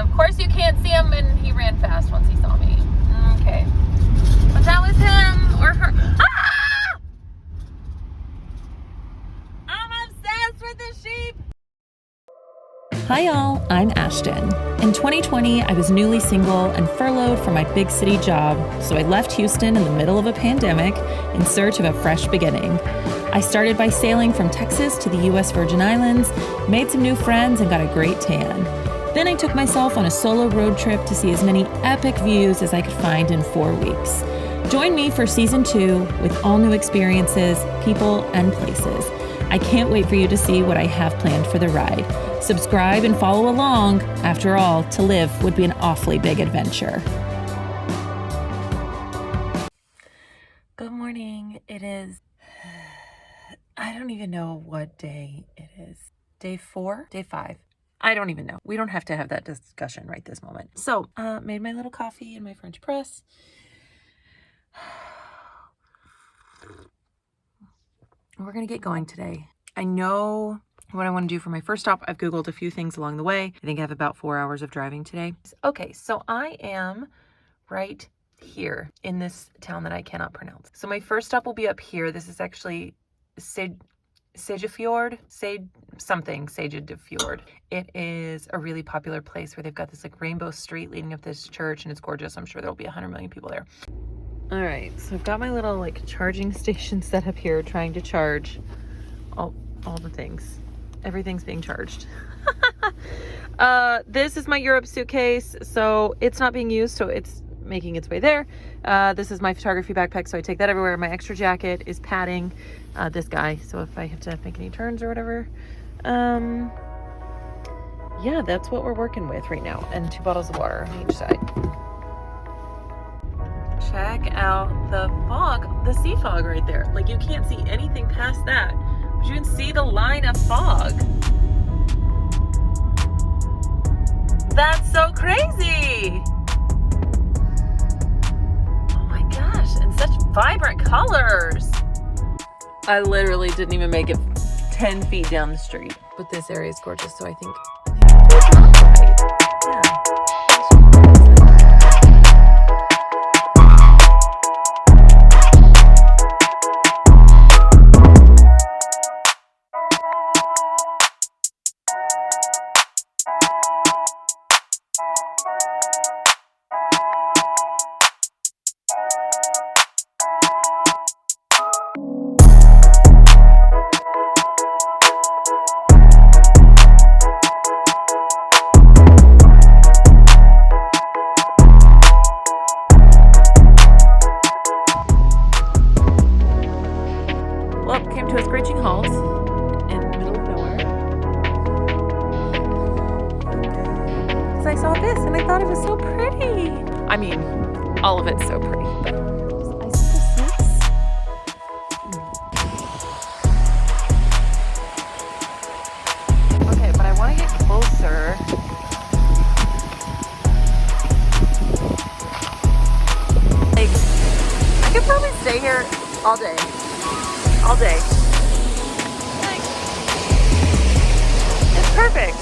of course you can't see him, and he ran fast once he saw me. Okay. But that was him or her. Ah! I'm obsessed with the sheep. Hi y'all, I'm Ashton. In 2020, I was newly single and furloughed from my big city job, so I left Houston in the middle of a pandemic in search of a fresh beginning. I started by sailing from Texas to the US Virgin Islands, made some new friends, and got a great tan. Then I took myself on a solo road trip to see as many epic views as I could find in 4 weeks. Join me for season 2 with all new experiences, people, and places. I can't wait for you to see what I have planned for the ride. Subscribe and follow along. After all, to live would be an awfully big adventure. Good morning. It is, I don't even know what day it is. Day 4? Day 5? I don't even know. We don't have to have that discussion right this moment. So, made my little coffee in my French press. We're going to get going today. I know what I want to do for my first stop. I've Googled a few things along the way. I think I have about 4 hours of driving today. Okay, so I am right here in this town that I cannot pronounce. So my first stop will be up here. This is actually Sejefjord. It is a really popular place where they've got this like rainbow street leading up this church, and it's gorgeous. I'm sure there'll be 100 million people there. All right, so I've got my little like charging station set up here, trying to charge all the things. Everything's being charged. This is my Europe suitcase, so it's not being used, so it's making its way there. This is my photography backpack, so I take that everywhere. My extra jacket is padding, this guy, so if I have to make any turns or whatever. Yeah, that's what we're working with right now, and 2 bottles of water on each side. Check out the fog, the sea fog right there. Like, you can't see anything past that, but you can see the line of fog. That's so crazy. Oh my gosh, and such vibrant colors. I literally didn't even make it 10 feet down the street, but this area is gorgeous, so I think yeah. Came to a screeching halt in the middle of nowhere because I saw this and I thought it was so pretty. I mean, all of it's so pretty, but I see this. Okay, but I want to get closer. Like, I could probably stay here all day. All day. Like, it's perfect.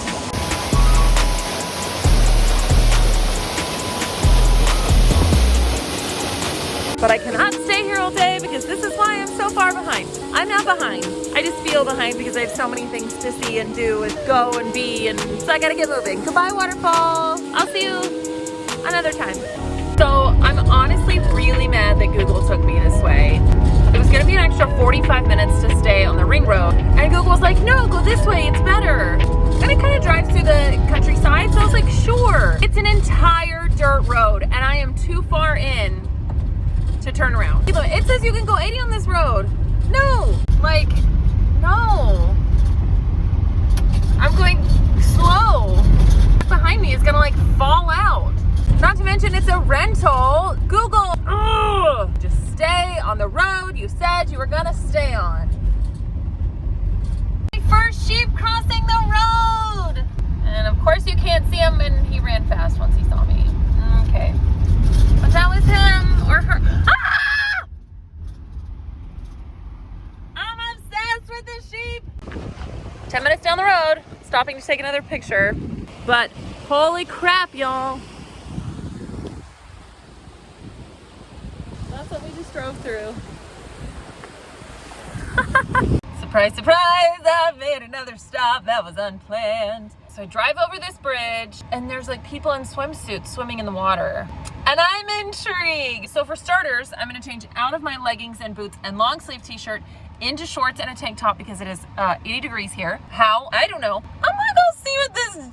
But I cannot stay here all day because this is why I'm so far behind. I'm not behind. I just feel behind because I have so many things to see and do and go and be, and so I gotta get moving. Goodbye, waterfall. I'll see you another time. So I'm honestly really mad that Google took me this way. It was gonna be an extra 45 minutes to stay on the ring road, and Google was like, no, go this way, it's better. And it kind of drives through the countryside, so I was like, sure. It's an entire dirt road, and I am too far in to turn around. It says you can go 80 on this road. No, like, no. I'm going slow. Behind me is gonna like fall out. Not to mention it's a rental. Google, ugh. Just stay on the road you said you were gonna stay on. First sheep crossing the road. And of course you can't see him, and he ran fast once he saw me. Okay. But that was him or her. Ah! I'm obsessed with the sheep. 10 minutes down the road, stopping to take another picture. But Holy crap, y'all. That's what we just drove through. Surprise, surprise, I made another stop. That was unplanned. So I drive over this bridge and there's like people in swimsuits swimming in the water. And I'm intrigued. So for starters, I'm gonna change out of my leggings and boots and long sleeve t-shirt into shorts and a tank top because it is 80 degrees here. How? I don't know. I'm gonna go see what this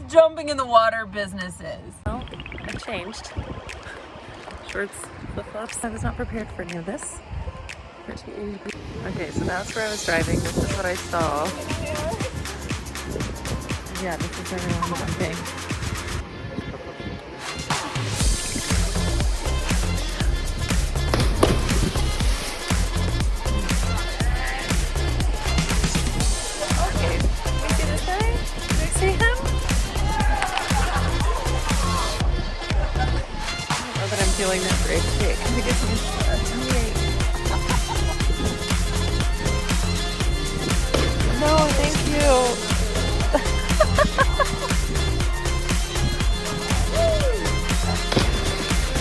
jumping in the water business is. Well, I changed. Shorts, flip-flops. I was not prepared for any of this. Okay, so that's where I was driving. This is what I saw. Yeah, this is everyone jumping. Okay, we see this guy? Do we see him? I don't know that I'm feeling that great. Okay, can we get some 28? No, thank you.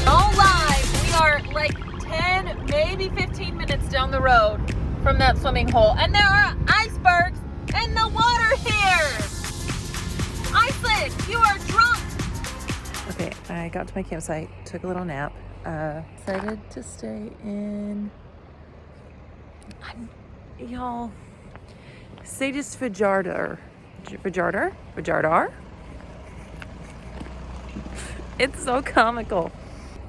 All live. We are like 10, maybe 15 minutes down the road from that swimming hole, and there are icebergs in the water here. Iceland, you are drunk. Okay, I got to my campsite, took a little nap, decided to stay in. Y'all. Sadist Vajardar. It's so comical.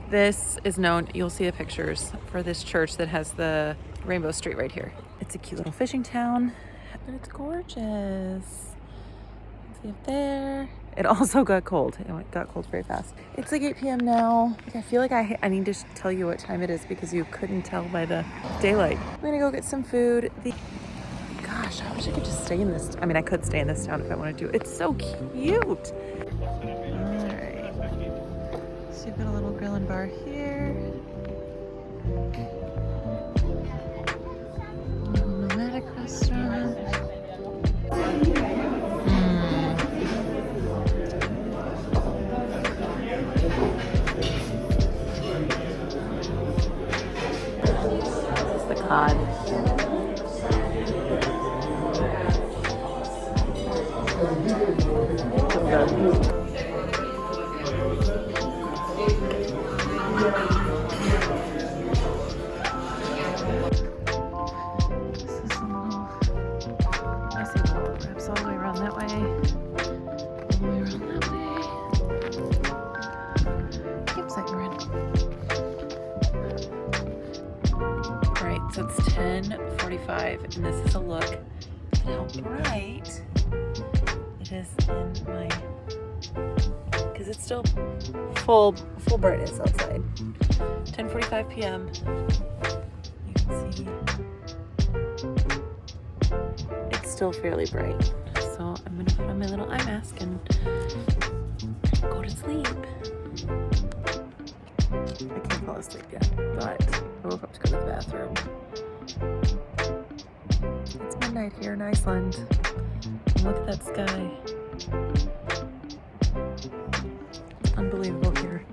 This is known, you'll see the pictures for this church that has the rainbow street right here. It's a cute little fishing town, but it's gorgeous. See up there. It also got cold. It got cold very fast. It's like 8 p.m. now. I feel like I need to tell you what time it is because you couldn't tell by the daylight. I'm gonna go get some food. Gosh, I wish I could just stay in this. I mean, I could stay in this town if I wanted to. It's so cute. All right. So you've got a little grill and bar here. A little nomadic restaurant. This is the cod. So it's 10:45 and this is a look at how bright it is in my, because it's still full brightness outside. 10:45 p.m. You can see it's still fairly bright. So I'm gonna put on my little eye mask and go to sleep. I can't fall asleep yet, but I woke up to go to the bathroom. It's midnight here in Iceland. And look at that sky. It's unbelievable here.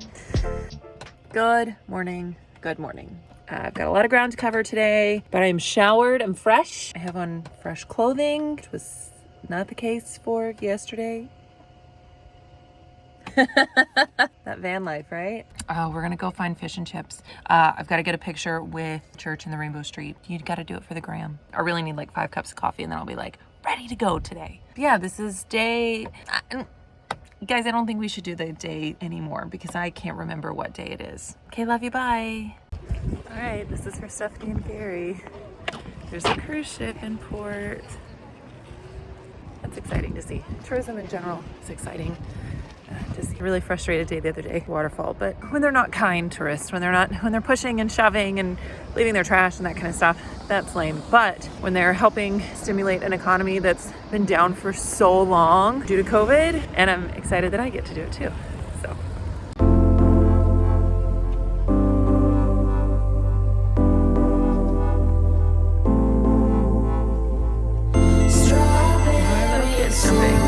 Good morning. Good morning. I've got a lot of ground to cover today, but I'm showered. I'm fresh. I have on fresh clothing, which was not the case for yesterday. That van life, right? Oh, we're gonna go find fish and chips. I've got to get a picture with church in the Rainbow Street. You got to do it for the gram. I really need like 5 cups of coffee and then I'll be like ready to go today. Yeah, this is day... guys, I don't think we should do the day anymore because I can't remember what day it is. Okay, love you, bye. All right, this is for Stephanie and Gary. There's a cruise ship in port. That's exciting to see. Tourism in general is exciting. Just a really frustrated day the other day, waterfall. But when they're not kind tourists, when they're pushing and shoving and leaving their trash and that kind of stuff, that's lame. But when they're helping stimulate an economy that's been down for so long due to COVID, and I'm excited that I get to do it too. So. My little kid's jumping.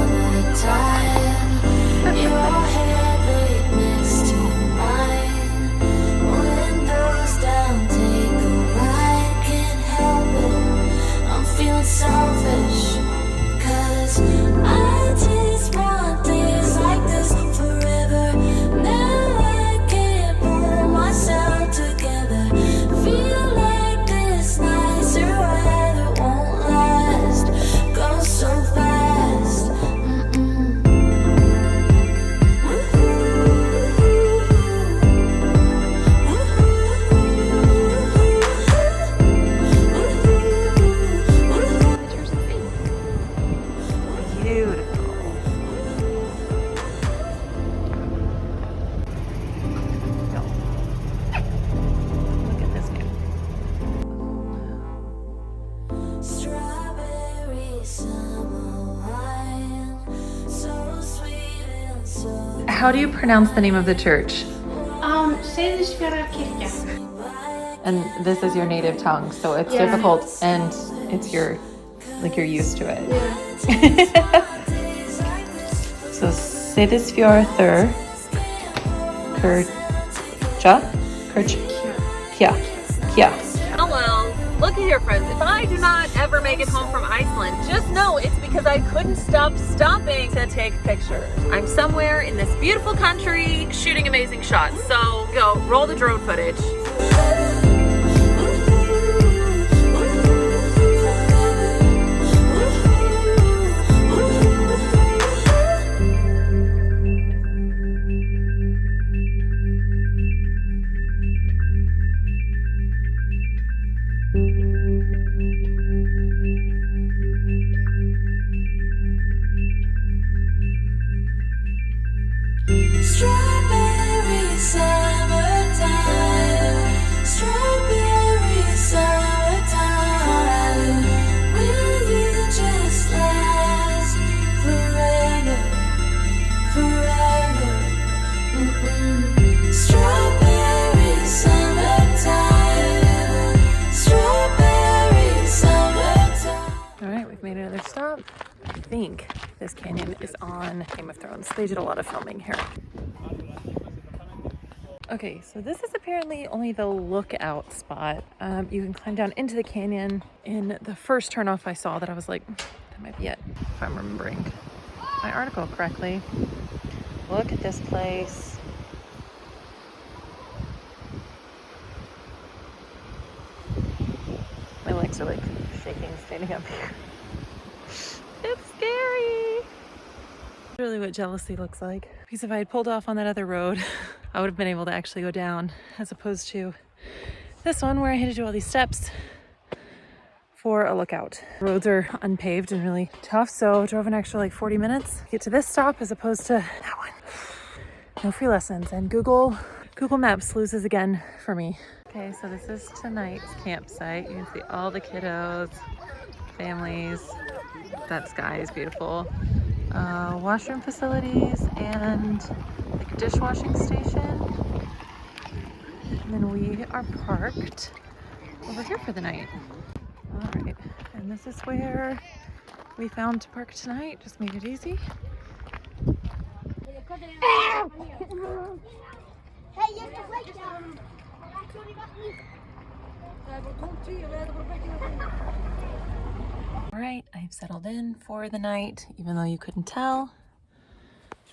How do you pronounce the name of the church? And this is your native tongue, so it's difficult and it's you're used to it. Yeah. So Sedisfjorður Kja. Oh well, looky here friends, if I do not ever make it home from Iceland, just know it's because I couldn't stop stopping to take pictures. I'm somewhere in this beautiful country shooting amazing shots, so go roll the drone footage. Strawberry summertime, strawberry summertime. Will you just last forever, forever? Strawberry summertime, strawberry summertime. All right, we've made another stop. I think this canyon is on Game of Thrones. They did a lot of filming here. Okay, so this is apparently only the lookout spot. You can climb down into the canyon. In the first turnoff I saw that I was like, that might be it, if I'm remembering my article correctly. Look at this place. My legs are like shaking standing up here. It's scary. Really what jealousy looks like. Because if I had pulled off on that other road, I would have been able to actually go down, as opposed to this one where I had to do all these steps for a lookout. Roads are unpaved and really tough, so I drove an extra like 40 minutes to get to this stop as opposed to that one. No free lessons, and Google Maps loses again for me. Okay, so this is tonight's campsite. You can see all the kiddos, families. That sky is beautiful. Washroom facilities and like a dishwashing station. And then we are parked over here for the night. All right, and this is where we found to park tonight. Just made it easy. All right, I've settled in for the night, even though you couldn't tell,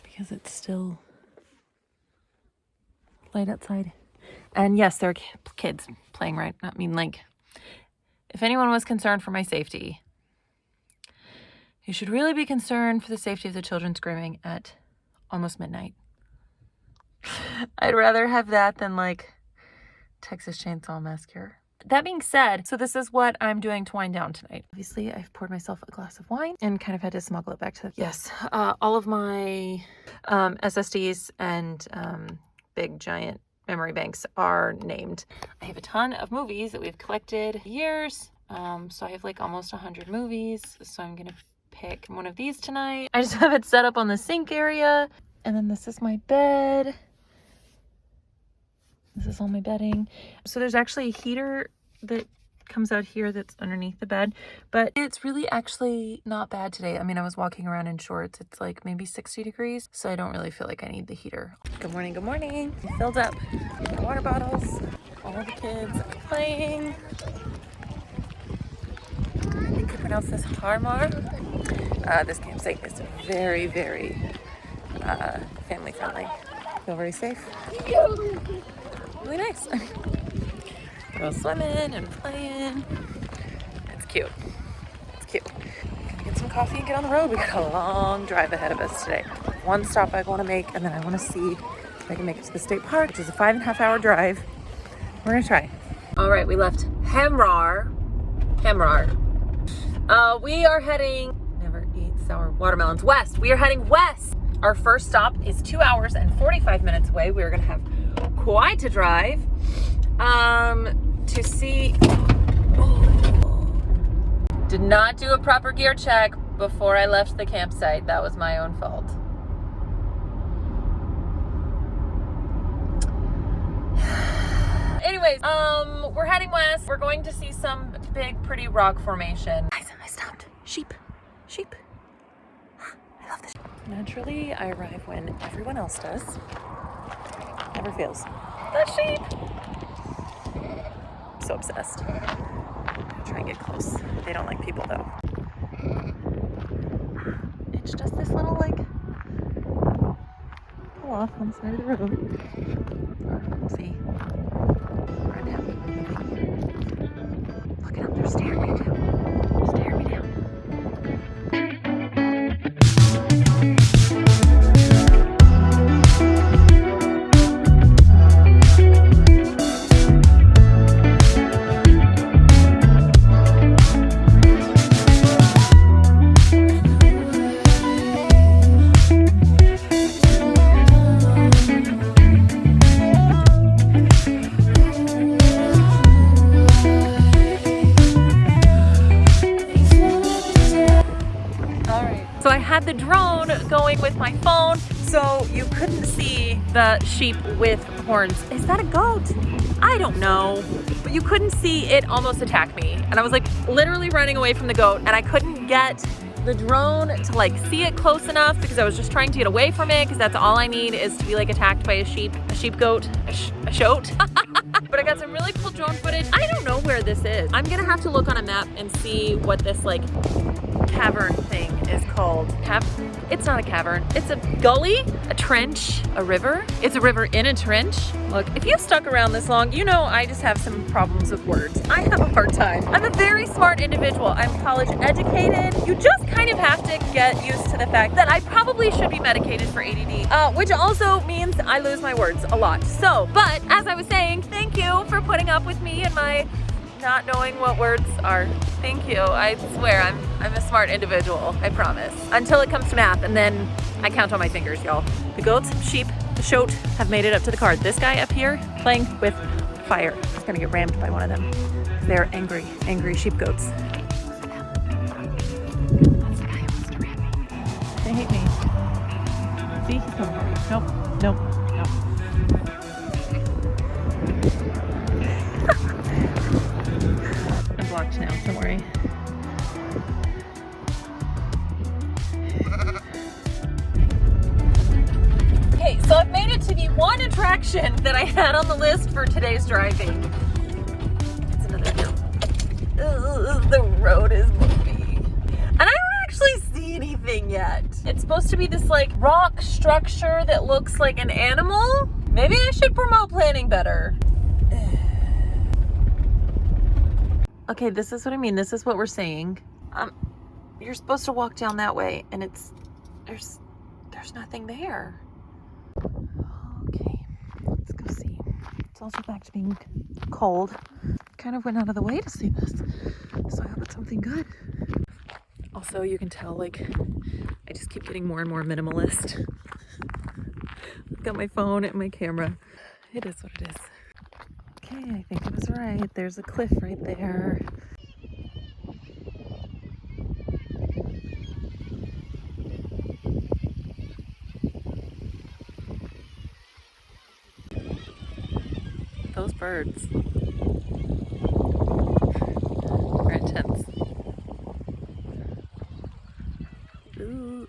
because it's still light outside. And yes, there are kids playing right. I mean, like, if anyone was concerned for my safety, you should really be concerned for the safety of the children screaming at almost midnight. I'd rather have that than like Texas Chainsaw Massacre. That being said, so this is what I'm doing to wind down tonight. Obviously, I've poured myself a glass of wine and kind of had to smuggle it back to all of my SSDs and big giant memory banks are named. I have a ton of movies that we've collected years. So I have like almost 100 movies. So I'm gonna pick one of these tonight. I just have it set up on the sink area. And then this is my bed. This is all my bedding. So there's actually a heater that comes out here that's underneath the bed, but it's really actually not bad today. I mean, I was walking around in shorts. It's like maybe 60 degrees, so I don't really feel like I need the heater. Good morning, good morning. I filled up my water bottles. All the kids are playing. I think I pronounce this Harmar. This campsite is very, very family friendly. Feel very safe. Really nice. Go swimming and playing. It's cute. It's cute. Gonna get some coffee and get on the road. We got a long drive ahead of us today. One stop I want to make, and then I want to see if I can make it to the state park, which is a 5.5-hour drive. We're gonna try. All right, we left Hamrar. We are heading. Never eat sour watermelons. West. We are heading west. Our first stop is 2 hours and 45 minutes away. We're gonna have quite a drive to see. Did not do a proper gear check before I left the campsite. That was my own fault. anyways, we're heading west. We're going to see some big, pretty rock formation. Guys, I stopped. Sheep. Sheep. I love this. Naturally, I arrive when everyone else does. Never fails. The sheep. So obsessed. Try and get close. They don't like people though. It's just this little like pull off on the side of the road. We'll see. Right now. Look at them, they're staring me down. Staring me down. So I had the drone going with my phone, so you couldn't see the sheep with horns. Is that a goat? I don't know, but you couldn't see it almost attack me. And I was like literally running away from the goat, and I couldn't get the drone to like see it close enough because I was just trying to get away from it, because that's all I need is to be like attacked by a sheep goat, a shoat. But I got some really cool drone footage. I don't know where this is. I'm gonna have to look on a map and see what this like cavern thing is called. It's not a cavern. It's a gully, a trench, a river. It's a river in a trench. Look, if you've stuck around this long, you know I just have some problems with words. I have a hard time. I'm a very smart individual. I'm college educated. You just kind of have to get used to the fact that I probably should be medicated for ADD, which also means I lose my words a lot. So, but as I was saying, thank you for putting up with me and my not knowing what words are. Thank you. I swear I'm a smart individual. I promise. Until it comes to math, and then I count on my fingers, y'all. The goats, sheep, the shoat have made it up to the car. This guy up here playing with fire is gonna get rammed by one of them. They're angry, angry sheep goats. That's the guy who wants to ram me. They hate me. See, he's coming for me. Nope, nope, nope. I'm blocked now, don't worry. Okay, so I've made it to the one attraction that I had on the list for today's driving. It's another hill. The road is bumpy. And I don't actually see anything yet. It's supposed to be this like rock structure that looks like an animal. Maybe I should promote planning better. Okay, this is what I mean. This is what we're saying. You're supposed to walk down that way, and there's nothing there. Okay, let's go see. It's also back to being cold. Kind of went out of the way to see this, so I hope it's something good. Also, you can tell, like, I just keep getting more and more minimalist. I've got my phone and my camera. It is what it is. Okay, I think I was right. There's a cliff right there. Those birds are intense. Ooh,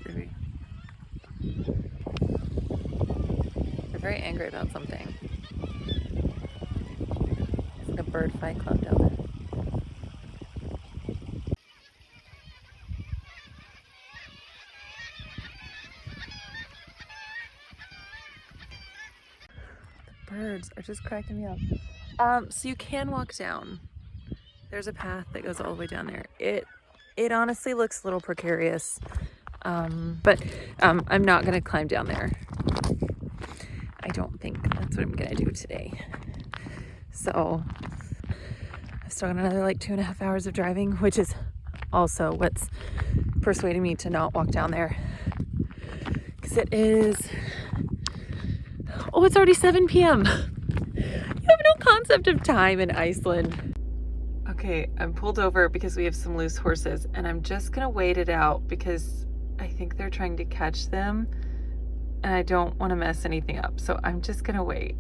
they're very angry about something. It's like a bird fight club down there. Birds are just cracking me up. So you can walk down. There's a path that goes all the way down there. It honestly looks a little precarious, but I'm not gonna climb down there. I don't think that's what I'm gonna do today. So I've still got another like 2.5 hours of driving, which is also what's persuading me to not walk down there, because it is. Oh, it's already 7 p.m. You have no concept of time in Iceland. Okay, I'm pulled over because we have some loose horses, and I'm just gonna wait it out because I think they're trying to catch them and I don't want to mess anything up. So I'm just gonna wait.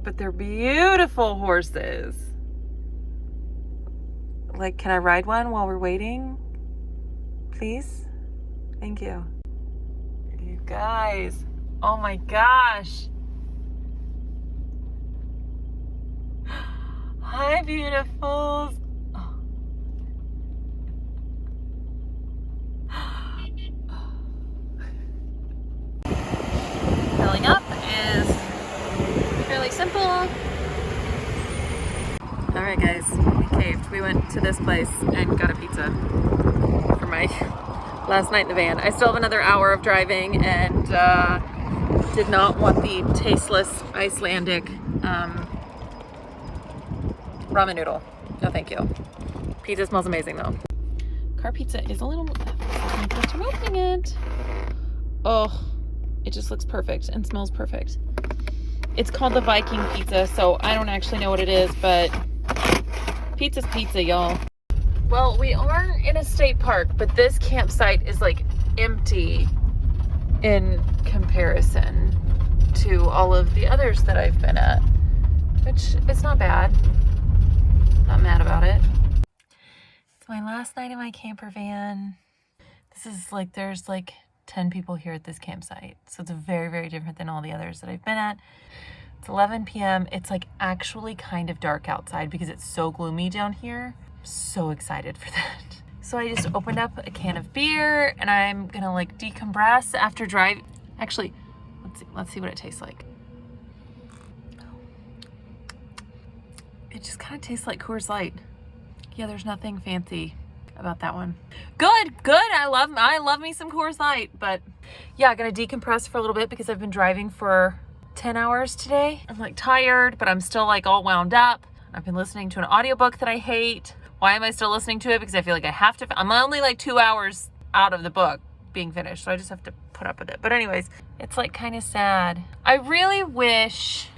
but they're beautiful horses. Like, can I ride one while we're waiting? Please? Thank you. You guys, oh my gosh. Hi, beautifuls. Filling up is fairly simple. All right, guys, we caved. We went to this place and got a pizza for my last night in the van. I still have another hour of driving and did not want the tasteless Icelandic ramen noodle. No, thank you. Pizza smells amazing though. Car pizza is a little, my first time opening it. Oh, it just looks perfect and smells perfect. It's called the Viking pizza, so I don't actually know what it is, but pizza's pizza, y'all. Well, we are in a state park, but this campsite is like empty in comparison to all of the others that I've been at, which is not bad. Not mad about it. It's my last night in my camper van. This is like, there's like 10 people here at this campsite. So it's very, very different than all the others that I've been at. It's 11 p.m. It's like actually kind of dark outside because it's so gloomy down here. I'm so excited for that. So I just opened up a can of beer and I'm gonna like decompress after driving. Actually, let's see what it tastes like. It just kind of tastes like Coors Light. Yeah, there's nothing fancy about that one. Good. I love me some Coors Light, but yeah, I'm gonna decompress for a little bit because I've been driving for 10 hours today. I'm like tired, but I'm still like all wound up. I've been listening to an audiobook that I hate. Why am I still listening to it? Because I feel like I have to. I'm only like 2 hours out of the book being finished, so I just have to put up with it. But anyways, it's like kind of sad. I really wish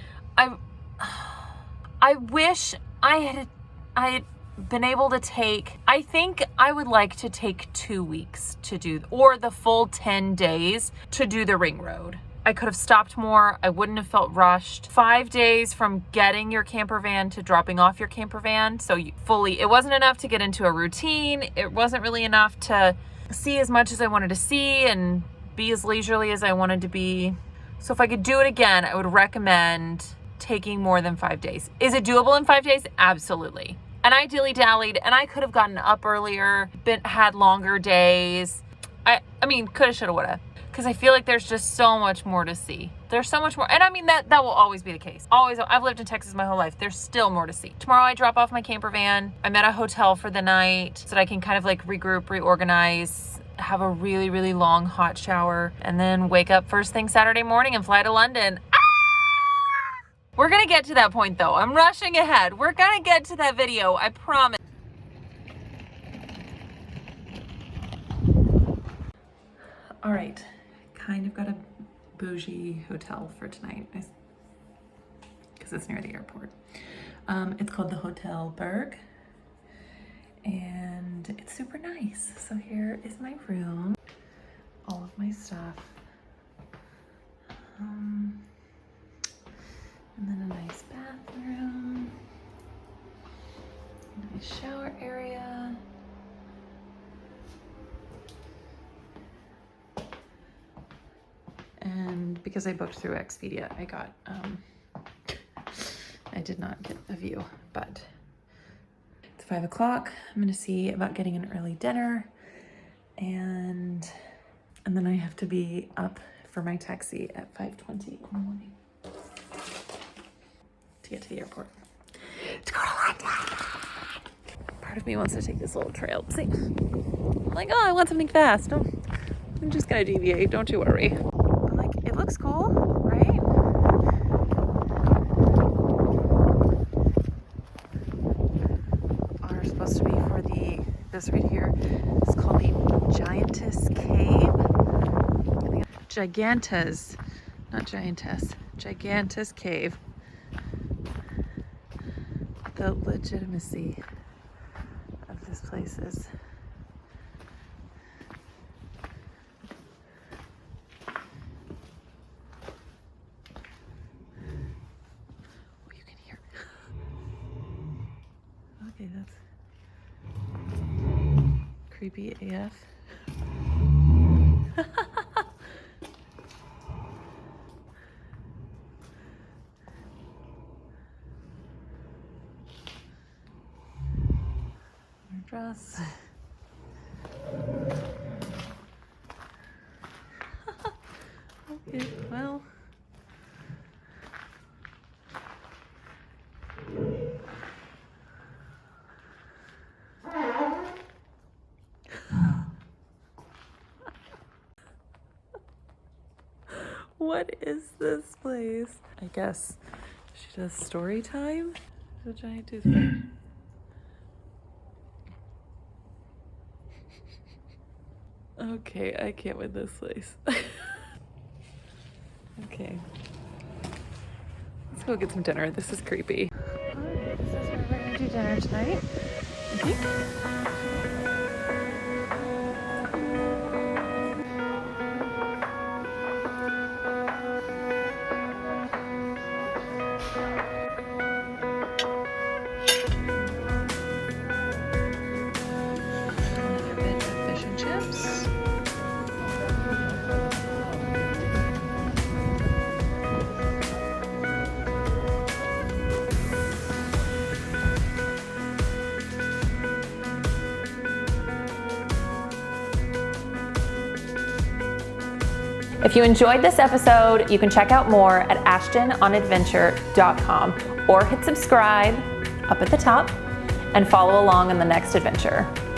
I wish I had been able to take, I think I would like to take 2 weeks to do, or the full 10 days to do the ring road. I could have stopped more. I wouldn't have felt rushed. 5 days from getting your camper van to dropping off your camper van. So it wasn't enough to get into a routine. It wasn't really enough to see as much as I wanted to see and be as leisurely as I wanted to be. So if I could do it again, I would recommend taking more than 5 days. Is it doable in 5 days? Absolutely. And I dilly-dallied and I could have gotten up earlier, had longer days. I mean, coulda, shoulda, woulda. Because I feel like there's just so much more to see. There's so much more. And I mean, that will always be the case. Always. I've lived in Texas my whole life. There's still more to see. Tomorrow I drop off my camper van. I'm at a hotel for the night so that I can kind of like regroup, reorganize, have a really, really long hot shower, and then wake up first thing Saturday morning and fly to London. We're gonna get to that point though. I'm rushing ahead. We're gonna get to that video, I promise. All right, kind of got a bougie hotel for tonight because it's near the airport. It's called the Hotel Berg and it's super nice. So here is my room, all of my stuff. And then a nice bathroom, a nice shower area. And because I booked through Expedia, I did not get a view, but it's 5 o'clock. I'm gonna see about getting an early dinner and then I have to be up for my taxi at 5:20 in the morning to get to the airport to go to London. Part of me wants to take this little trail. See, I'm like, oh, I want something fast. No, I'm just gonna deviate. Don't you worry. But like, it looks cool, right? Are supposed to be for this right here. It's called the Giantess Cave. Gigantes, not Giantess. Gigantes Cave. The legitimacy of this place is creepy AF. Dress. Okay, well. What is this place? I guess she does story time. The giant toothpick. Okay, I can't win this place. Okay. Let's go get some dinner. This is creepy. Alright, this is where we're gonna do dinner tonight. Okay. Another bit of fish and chips. If you enjoyed this episode, you can check out more at ashtononadventure.com or hit subscribe up at the top and follow along on the next adventure.